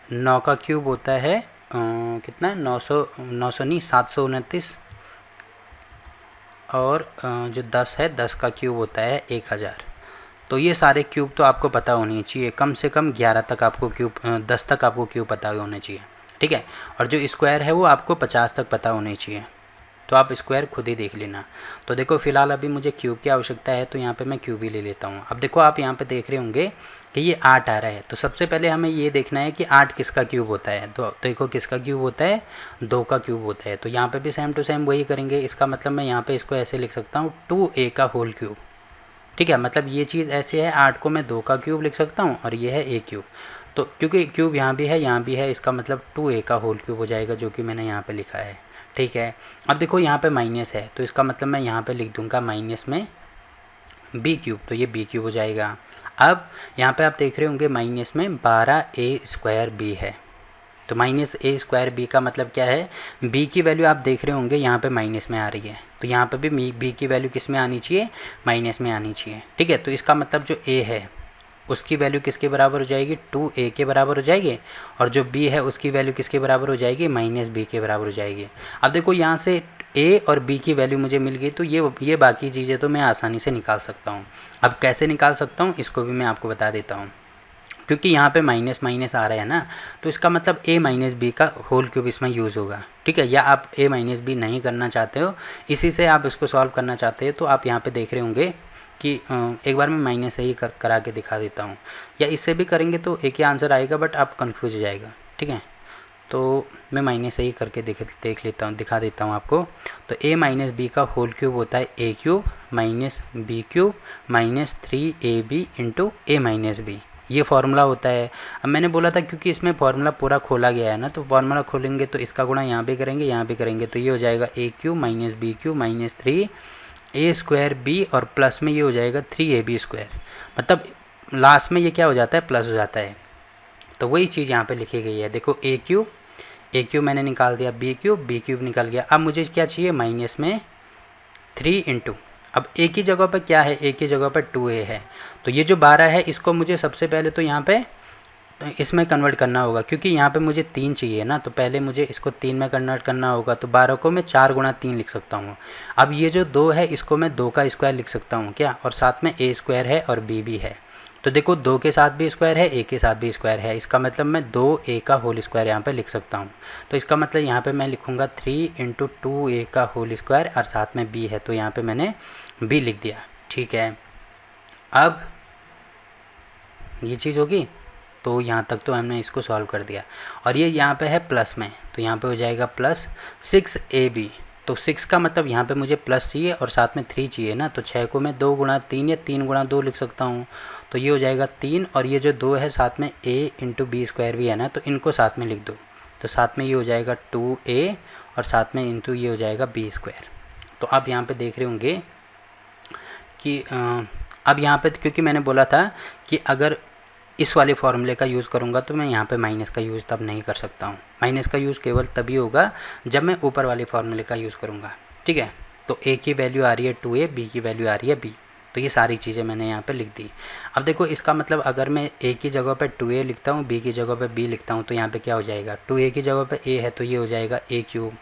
A: 9 का क्यूब होता है कितना 900 नहीं 729, और जो 10 है 10 का क्यूब होता है 1000। तो ये सारे क्यूब तो आपको पता होनी चाहिए, कम से कम 11 तक आपको क्यूब 10 तक आपको क्यूब पता होने चाहिए। ठीक है, और जो स्क्वायर है वो आपको 50 तक पता होने चाहिए, तो आप स्क्वायर खुद ही देख लेना। तो देखो फिलहाल अभी मुझे क्यूब की आवश्यकता है तो यहाँ पे मैं क्यूब ही ले लेता हूँ। अब देखो आप यहाँ पे देख रहे होंगे कि ये 8 आ रहा है, तो सबसे पहले हमें ये देखना है कि 8 किसका क्यूब होता है। तो देखो किसका क्यूब होता है, 2 का क्यूब होता है। तो यहाँ पे भी सेम टू सेम वही करेंगे, इसका मतलब मैं यहाँ पे इसको ऐसे लिख सकता हूँ 2a का होल क्यूब। ठीक है, मतलब ये चीज़ ऐसे है, 8 को मैं 2 का क्यूब लिख सकता हूँ और ये है a क्यूब। तो क्योंकि क्यूब यहाँ भी है यहाँ भी है, इसका मतलब 2a का होल क्यूब हो जाएगा, जो कि मैंने यहाँ पे लिखा है। ठीक है, अब देखो यहाँ पे माइनस है तो इसका मतलब मैं यहाँ पे लिख दूँगा माइनस में b क्यूब, तो ये b क्यूब हो जाएगा। अब यहाँ पे आप देख रहे होंगे माइनस में 12a² b है, तो माइनस a² b का मतलब क्या है, b की वैल्यू आप देख रहे होंगे यहाँ पे माइनस में आ रही है, तो यहाँ पे भी b की वैल्यू किस में आनी चाहिए, माइनस में आनी चाहिए। ठीक है, तो इसका मतलब जो a है उसकी वैल्यू किसके बराबर हो जाएगी, 2a के बराबर हो जाएगी, और जो b है उसकी वैल्यू किसके बराबर हो जाएगी, -b के बराबर हो जाएगी। अब देखो यहाँ से a और b की वैल्यू मुझे मिल गई, तो ये बाकी चीज़ें तो मैं आसानी से निकाल सकता हूँ। अब कैसे निकाल सकता हूँ इसको भी मैं आपको बता देता हूँ। क्योंकि यहाँ पे माइनस माइनस आ रहा है ना, तो इसका मतलब a माइनस बी का होल क्यूब इसमें यूज़ होगा, ठीक है। या आप a माइनस बी नहीं करना चाहते हो, इसी से आप इसको सॉल्व करना चाहते हो, तो आप यहाँ पे देख रहे होंगे कि एक बार मैं माइनस से ही करा के दिखा देता हूँ, या इससे भी करेंगे तो एक ही आंसर आएगा, बट आप कन्फ्यूज हो जाएगा, ठीक है। तो मैं माइनस से ही करके देख लेता हूँ, दिखा देता हूँ आपको। तो a माइनस बी का होल क्यूब होता है a cube minus B cube minus 3ab into a minus B, ये फार्मूला होता है। अब मैंने बोला था क्योंकि इसमें फार्मूला पूरा खोला गया है ना, तो फार्मूला खोलेंगे तो इसका गुणा यहाँ पे करेंगे, यहाँ पे करेंगे, तो ये हो जाएगा a cube minus B cube minus 3a square B, और प्लस में ये हो जाएगा 3ab स्क्वायर, मतलब लास्ट में ये क्या हो जाता है, प्लस हो जाता है। तो वही चीज़ यहाँ पे लिखी गई है, देखो a क्यूब मैंने निकाल दिया, b क्यूब निकल गया। अब मुझे क्या चाहिए, माइनस में 3 इंटू, अब a की जगह पर क्या है, a की जगह पर 2a है, तो ये जो 12 है इसको मुझे सबसे पहले तो यहाँ पे इसमें कन्वर्ट करना होगा, क्योंकि यहाँ पे मुझे 3 चाहिए ना, तो पहले मुझे इसको 3 में कन्वर्ट करना होगा। तो 12 को मैं 4 गुणा 3 लिख सकता हूँ। अब ये जो 2 है इसको मैं 2 का स्क्वायर लिख सकता हूँ क्या, और साथ में a स्क्वायर है और b भी है, तो देखो 2 के साथ भी स्क्वायर है, a के साथ भी स्क्वायर है, इसका मतलब मैं 2a का होल स्क्वायर यहाँ पे लिख सकता हूँ। तो इसका मतलब यहाँ पे मैं लिखूँगा 3 इंटू 2a का होल स्क्वायर, और साथ में b है, तो यहाँ पे मैंने b लिख दिया, ठीक है। अब ये चीज़ होगी, तो यहाँ तक तो हमने इसको सॉल्व कर दिया, और ये यहाँ पे है प्लस में, तो यहाँ पे हो जाएगा प्लस 6ab, तो 6 का मतलब यहाँ पे मुझे प्लस चाहिए और साथ में 3 चाहिए ना, तो 6 को मैं 2 गुणा 3 या 3 गुणा 2 लिख सकता हूँ, तो ये हो जाएगा 3, और ये जो 2 है साथ में a इंटू बी स्क्वायर भी है ना, तो इनको साथ में लिख दो, तो साथ में ये हो जाएगा 2a, और साथ में इंटू ये हो जाएगा बी स्क्वायर। तो आप यहाँ पे देख रहे होंगे कि अब यहाँ पे क्योंकि मैंने बोला था कि अगर इस वाले फॉर्मूले का यूज़ करूँगा तो मैं यहाँ पे माइनस का यूज़ तब नहीं कर सकता हूँ, माइनस का यूज़ केवल तभी होगा जब मैं ऊपर वाले फॉर्मूले का यूज़ करूँगा, ठीक है। तो a की वैल्यू आ रही है 2a, b की वैल्यू आ रही है b, तो ये सारी चीज़ें मैंने यहाँ पे लिख दी। अब देखो इसका मतलब अगर मैं a की जगह पर 2a लिखता हूँ, b की जगह पर b लिखता हूँ, तो यहाँ पर क्या हो जाएगा, 2a की जगह पर a है तो ये हो जाएगा a क्यूब,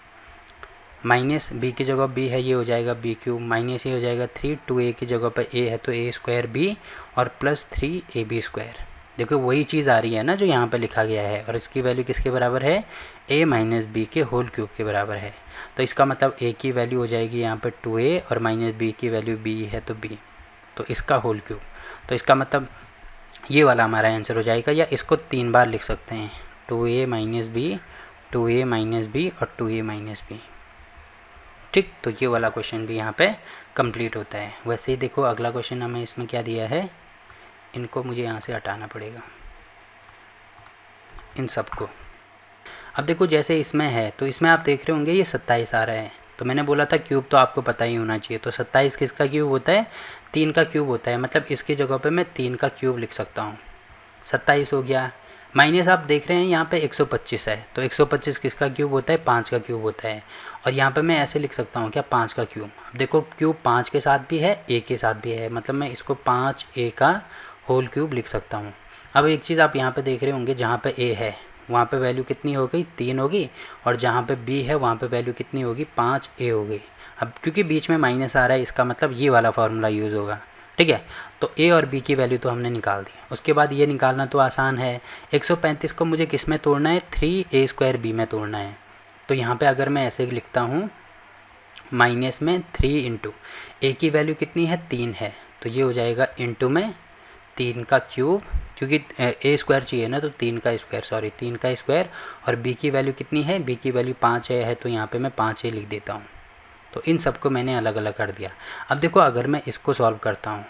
A: माइनस b की जगह b है, ये हो जाएगा b क्यूब, माइनस ये हो जाएगा 3, 2a की जगह पर a है तो a स्क्वायर b, और प्लस 3ab स्क्वायर। देखो वही चीज़ आ रही है ना जो यहाँ पे लिखा गया है, और इसकी वैल्यू किसके बराबर है, a माइनस बी के होल क्यूब के बराबर है। तो इसका मतलब a की वैल्यू हो जाएगी यहाँ पे 2a, और माइनस b की वैल्यू b है तो b, तो इसका होल क्यूब। तो इसका मतलब ये वाला हमारा आंसर हो जाएगा, या इसको 3 बार लिख सकते हैं, 2a minus B, 2a minus B और 2a माइनस बी, ठीक। तो ये वाला क्वेश्चन भी यहाँ पे कंप्लीट होता है। वैसे ही देखो अगला क्वेश्चन हमें इसमें क्या दिया है, इनको मुझे यहाँ से हटाना पड़ेगा, इन सबको। अब देखो जैसे इसमें है, तो इसमें आप देख रहे होंगे ये 27 आ रहा है, तो मैंने बोला था क्यूब तो आपको पता ही होना चाहिए, तो 27 किसका क्यूब होता है, 3 का क्यूब होता है, मतलब इसकी जगह पे मैं 3 का क्यूब लिख सकता हूँ, 27 हो गया। माइनस आप देख रहे हैं यहाँ पे 125 है, तो 125 किसका क्यूब होता है, 5 का क्यूब होता है, और यहाँ पे मैं ऐसे लिख सकता हूँ क्या, 5 का क्यूब। अब देखो क्यूब 5 के साथ भी है, a के साथ भी है, मतलब मैं इसको 5a का होल क्यूब लिख सकता हूँ। अब एक चीज़ आप यहाँ पे देख रहे होंगे, जहाँ पे a है वहाँ पे वैल्यू कितनी हो गई, 3 होगी, और जहाँ पे b है वहाँ पे वैल्यू कितनी होगी, 5a हो गई। अब क्योंकि बीच में माइनस आ रहा है, इसका मतलब ये वाला फार्मूला यूज़ होगा, ठीक है। तो a और b की वैल्यू तो हमने निकाल दी, उसके बाद ये निकालना तो आसान है। 135 को मुझे किस में तोड़ना है, 3a स्क्वायर b में तोड़ना है। तो यहाँ पे अगर मैं ऐसे लिखता हूँ, माइनस में 3 इंटू a की वैल्यू कितनी है, 3 है, तो ये हो जाएगा इंटू में 3 का क्यूब, क्योंकि a स्क्वायर चाहिए ना, तो 3 का स्क्वायर, और b की वैल्यू कितनी है, b की वैल्यू 5 है, तो यहाँ पे मैं 5a लिख देता हूँ। तो इन सबको मैंने अलग अलग कर दिया। अब देखो अगर मैं इसको सॉल्व करता हूँ,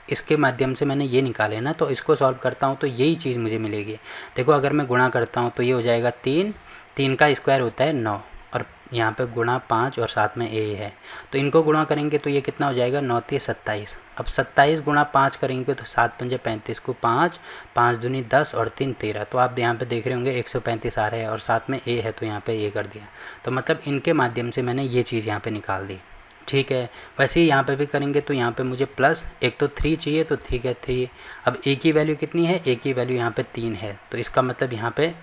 A: इसके माध्यम से मैंने ये निकाले ना, तो इसको सॉल्व करता हूँ तो यही चीज़ मुझे मिलेगी। देखो अगर मैं गुणा करता हूँ तो ये हो जाएगा 3 का स्क्वायर होता है 9, और यहाँ पे गुणा 5 और साथ में a है, तो इनको गुणा करेंगे तो ये कितना हो जाएगा, 9 × 27। अब 27 गुणा 5 करेंगे तो 7 × 5 = 35 को 5, 5 दूनी 10 और 3 13। तो आप यहाँ पे देख रहे होंगे 135 आ रहा है, और साथ में a है तो यहाँ पे a कर दिया। तो मतलब इनके माध्यम से मैंने ये चीज़ यहाँ पे निकाल दी, ठीक है। वैसे ही यहाँ पे भी करेंगे तो यहाँ पे मुझे प्लस, एक तो 3 चाहिए तो ठीक है 3। अब a की वैल्यू कितनी है, a की वैल्यू यहाँ पे 3 है, तो इसका मतलब यहाँ पे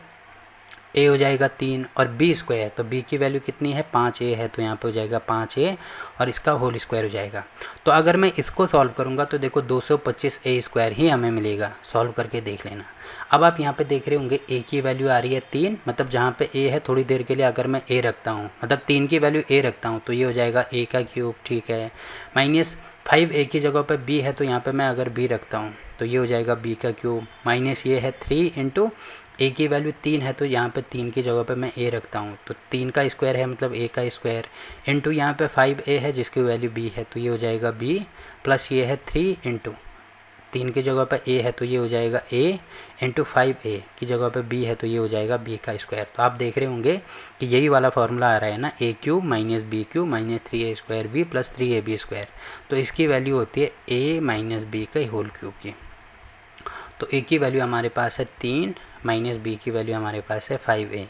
A: ए हो जाएगा 3 और बी स्क्वायर, तो बी की वैल्यू कितनी है 5a है, तो यहाँ पे हो जाएगा 5a और इसका होल स्क्वायर हो जाएगा। तो अगर मैं इसको सॉल्व करूँगा तो देखो 225a स्क्वायर ही हमें मिलेगा, सॉल्व करके देख लेना। अब आप यहाँ पे देख रहे होंगे a की वैल्यू आ रही है 3, मतलब जहाँ पे a है थोड़ी देर के लिए अगर मैं a रखता हूँ, मतलब 3 की वैल्यू a रखता हूँ तो ये हो जाएगा a का क्यूब, ठीक है। माइनस 5a की जगह पर b है, तो यहाँ पे मैं अगर b रखता हूँ तो ये हो जाएगा b का क्यूब, माइनस ये है 3 इंटू a की वैल्यू 3 है, तो यहाँ पे 3 की जगह पे मैं a रखता हूँ तो 3 का स्क्वायर है मतलब a का स्क्वायर, इंटू यहाँ पे 5a है जिसकी वैल्यू b है, तो ये हो जाएगा b, प्लस ये है 3 इंटू 3 की जगह पर a है तो ये हो जाएगा a इंटू 5a की जगह पर b है तो ये हो जाएगा b का स्क्वायर। तो आप देख रहे होंगे कि यही वाला फॉर्मूला आ रहा है ना, a cube minus B cube minus 3a square b plus 3ab square, तो इसकी वैल्यू होती है a माइनस बी का होल क्यूब की। तो a की वैल्यू हमारे पास है 3 माइनस बी की वैल्यू हमारे पास है 5a,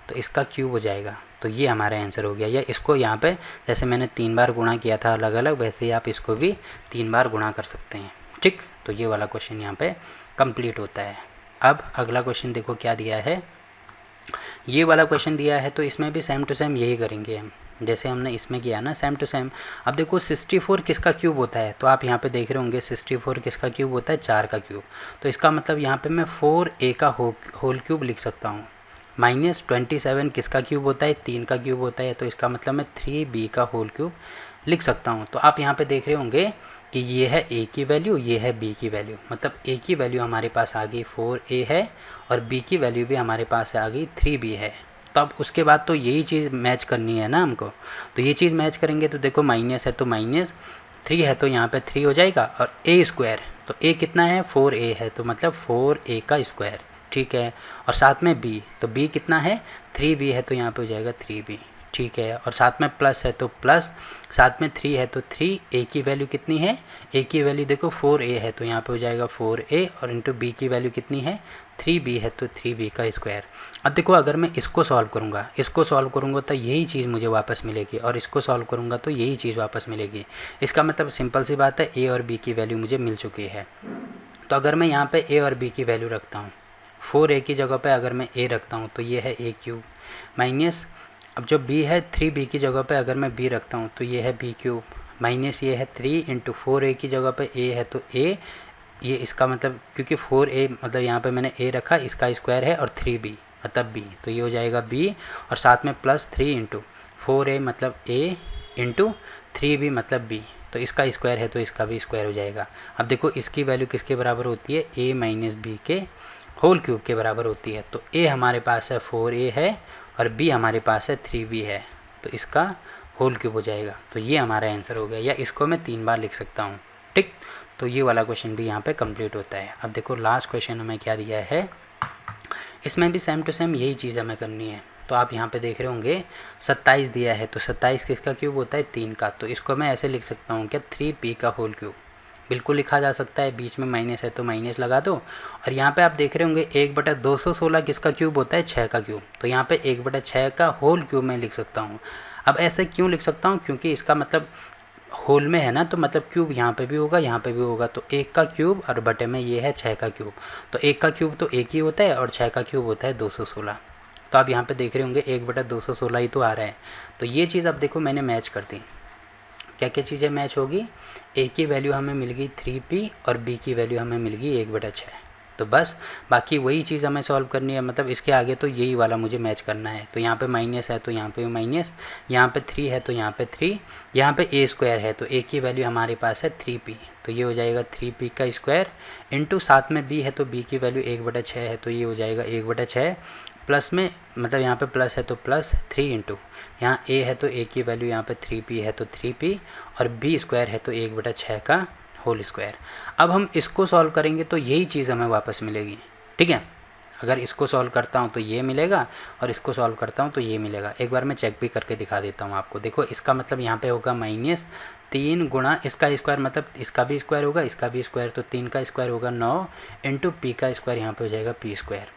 A: तो इसका क्यूब हो जाएगा। तो ये हमारा आंसर हो गया। या इसको यहाँ पे जैसे मैंने 3 बार गुणा किया था अलग अलग, वैसे ही आप इसको भी 3 बार गुणा कर सकते हैं, ठीक। तो ये वाला क्वेश्चन यहाँ पे कंप्लीट होता है। अब अगला क्वेश्चन देखो क्या दिया है, ये वाला क्वेश्चन दिया है तो इसमें भी सेम टू सेम यही करेंगे हम, जैसे हमने इसमें किया ना सेम टू सेम। अब देखो 64 किसका क्यूब होता है, तो आप यहाँ पे देख रहे होंगे 64 किसका क्यूब होता है, 4 का क्यूब। तो इसका मतलब यहाँ पे मैं 4a का होल क्यूब लिख सकता हूँ। माइनस 27 किसका क्यूब होता है, 3 का क्यूब होता है, तो इसका मतलब मैं 3b का होल क्यूब लिख सकता हूँ। तो आप यहाँ पे देख रहे होंगे कि ये है a की वैल्यू, ये है b की वैल्यू, मतलब a की वैल्यू हमारे पास आ गई 4a है और b की वैल्यू भी हमारे पास आ गई 3b है। तो अब उसके बाद तो यही चीज़ मैच करनी है ना हमको, तो ये चीज़ मैच करेंगे तो देखो माइनस है तो माइनस 3 है तो यहाँ पे 3 हो जाएगा, और a स्क्वायर, तो a कितना है 4a है, तो मतलब 4a का स्क्वायर, ठीक है। और साथ में b, तो b कितना है 3b है, तो यहाँ पे हो जाएगा 3b, ठीक है। और साथ में प्लस है तो प्लस, साथ में 3 है तो 3, a की वैल्यू कितनी है, a की वैल्यू देखो 4a है तो यहाँ पे हो जाएगा 4a, और इंटू b की वैल्यू कितनी है 3b है तो 3b का स्क्वायर। अब देखो अगर मैं इसको सॉल्व करूँगा, इसको सॉल्व करूँगा तो यही चीज़ मुझे वापस मिलेगी, और इसको सॉल्व करूँगा तो यही चीज़ वापस मिलेगी। इसका मतलब सिंपल सी बात है, a और b की वैल्यू मुझे मिल चुकी है। तो अगर मैं यहाँ पे a और b की वैल्यू रखता हूँ, 4a की जगह पे अगर मैं a रखता हूँ तो ये है a क्यूब, माइनस अब जो b है 3b की जगह पे अगर मैं b रखता हूँ तो ये है b क्यूब, माइनस ये है 3 इंटू 4a की जगह पे a है तो a, ये इसका मतलब क्योंकि 4a मतलब यहाँ पे मैंने a रखा, इसका स्क्वायर है, और 3b मतलब b, तो ये हो जाएगा b, और साथ में प्लस 3 इंटू 4a मतलब a इंटू 3b मतलब b, तो इसका स्क्वायर है तो इसका भी स्क्वायर हो जाएगा। अब देखो इसकी वैल्यू किसके बराबर होती है, a माइनस बी के होल क्यूब के बराबर होती है। तो a हमारे पास है 4a है और b हमारे पास है 3b है, तो इसका होल क्यूब हो जाएगा। तो ये हमारा आंसर हो गया, या इसको मैं 3 बार लिख सकता हूँ, ठीक। तो ये वाला क्वेश्चन भी यहाँ पे कंप्लीट होता है। अब देखो लास्ट क्वेश्चन हमें क्या दिया है, इसमें भी सेम टू सेम यही चीज़ हमें करनी है। तो आप यहाँ पे देख रहे होंगे 27 दिया है, तो 27 किसका क्यूब होता है 3 का, तो इसको मैं ऐसे लिख सकता हूँ क्या 3p का होल क्यूब, बिल्कुल लिखा जा सकता है, बीच में माइनस है तो माइनस लगा दो। और यहाँ पे आप देख रहे होंगे 1/216 किसका क्यूब होता है 6 का क्यूब, तो यहाँ पे 1/6 का होल क्यूब मैं लिख सकता हूँ। अब ऐसे क्यों लिख सकता हूँ, क्योंकि इसका मतलब होल में है ना, तो मतलब क्यूब यहाँ पे भी होगा यहाँ पे भी होगा, तो 1 का क्यूब और बटे में ये है 6 का क्यूब, तो 1 का क्यूब तो 1 ही होता है और 6 का क्यूब होता है 216। तो आप यहाँ पे देख रहे होंगे 1/216 ही तो आ रहा है। तो ये चीज़ अब देखो मैंने मैच कर दी, क्या क्या चीज़ें मैच होगी, a की वैल्यू हमें मिल गई 3p और b की वैल्यू हमें मिल गई 1/6। तो बस बाकी वही चीज़ हमें सॉल्व करनी है, मतलब इसके आगे तो यही वाला मुझे मैच करना है। तो यहाँ पे माइनस है तो यहाँ पे माइनस, यहाँ पे 3 है तो यहाँ पे 3, यहाँ पे a स्क्वायर है तो a की वैल्यू हमारे पास है 3p, तो ये हो जाएगा 3p का स्क्वायर, इंटू साथ में b है तो b की वैल्यू 1/6 है तो ये हो जाएगा 1/6, प्लस में मतलब यहाँ पे प्लस है तो प्लस 3 इंटू यहाँ a है तो a की वैल्यू यहाँ पे 3p है तो 3p, और b स्क्वायर है तो 1/6 का होल स्क्वायर। अब हम इसको सॉल्व करेंगे तो यही चीज़ हमें वापस मिलेगी, ठीक है। अगर इसको सॉल्व करता हूँ तो ये मिलेगा, और इसको सॉल्व करता हूँ तो ये मिलेगा। एक बार मैं चेक भी करके दिखा देता हूँ आपको। देखो इसका मतलब यहाँ पे होगा -3 गुणा इसका स्क्वायर, मतलब इसका भी स्क्वायर होगा इसका भी स्क्वायर, तो 3 का स्क्वायर होगा 9 इंटू p का स्क्वायर यहाँ पे हो जाएगा p स्क्वायर।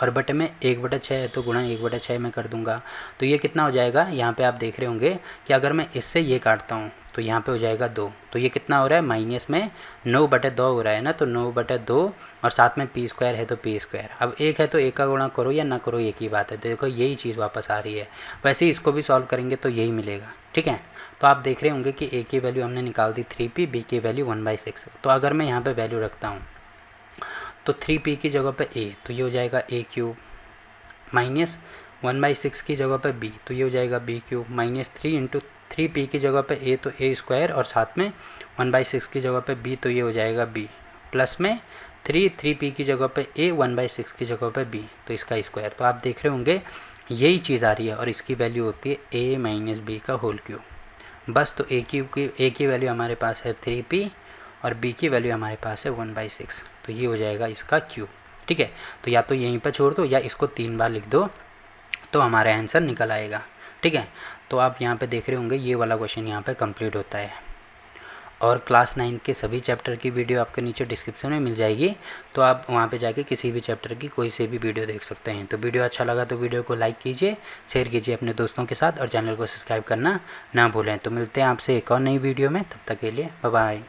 A: और बटे में 1/6 है तो गुणा 1/6 में कर दूंगा। तो ये कितना हो जाएगा, यहाँ पे आप देख रहे होंगे कि अगर मैं इससे ये काटता हूँ तो यहाँ पे हो जाएगा 2। तो ये कितना हो रहा है, माइनस में 9/2 हो रहा है ना, तो 9/2 और साथ में p² है तो p²। अब 1 है तो 1 का गुणा करो या ना करो एक ही बात है। तो देखो यही चीज़ वापस आ रही है। वैसे ही इसको भी सॉल्व करेंगे तो यही मिलेगा, ठीक है। तो आप देख रहे होंगे कि a की वैल्यू हमने निकाल दी 3p, b की वैल्यू 1/6। तो अगर मैं यहाँ पर वैल्यू रखता हूँ तो 3p की जगह पे a, तो ये हो जाएगा a³ माइनस 1/6 की जगह पे b, तो ये हो जाएगा b³ माइनस 3 × 3p की जगह पे a तो a² और साथ में 1/6 की जगह पे b, तो ये हो जाएगा b प्लस में 3p की जगह पे a 1/6 की जगह पे b, तो इसका स्क्वायर। तो आप देख रहे होंगे यही चीज़ आ रही है और इसकी वैल्यू होती है a माइनस b का होल क्यूब। बस तो a की वैल्यू हमारे पास है 3p और b की वैल्यू हमारे पास है 1/6, तो ये हो जाएगा इसका क्यूब, ठीक है। तो या तो यहीं पर छोड़ दो या इसको 3 बार लिख दो तो हमारा आंसर निकल आएगा, ठीक है। तो आप यहाँ पे देख रहे होंगे ये वाला क्वेश्चन यहाँ पे कंप्लीट होता है। और क्लास 9 के सभी चैप्टर की वीडियो आपके नीचे डिस्क्रिप्शन में मिल जाएगी, तो आप वहाँ पे जाके किसी भी चैप्टर की कोई से भी वीडियो देख सकते हैं। तो वीडियो अच्छा लगा तो वीडियो को लाइक कीजिए, शेयर कीजिए अपने दोस्तों के साथ और चैनल को सब्सक्राइब करना ना भूलें। तो मिलते हैं आपसे एक और नई वीडियो में, तब तक के लिए बाय बाय।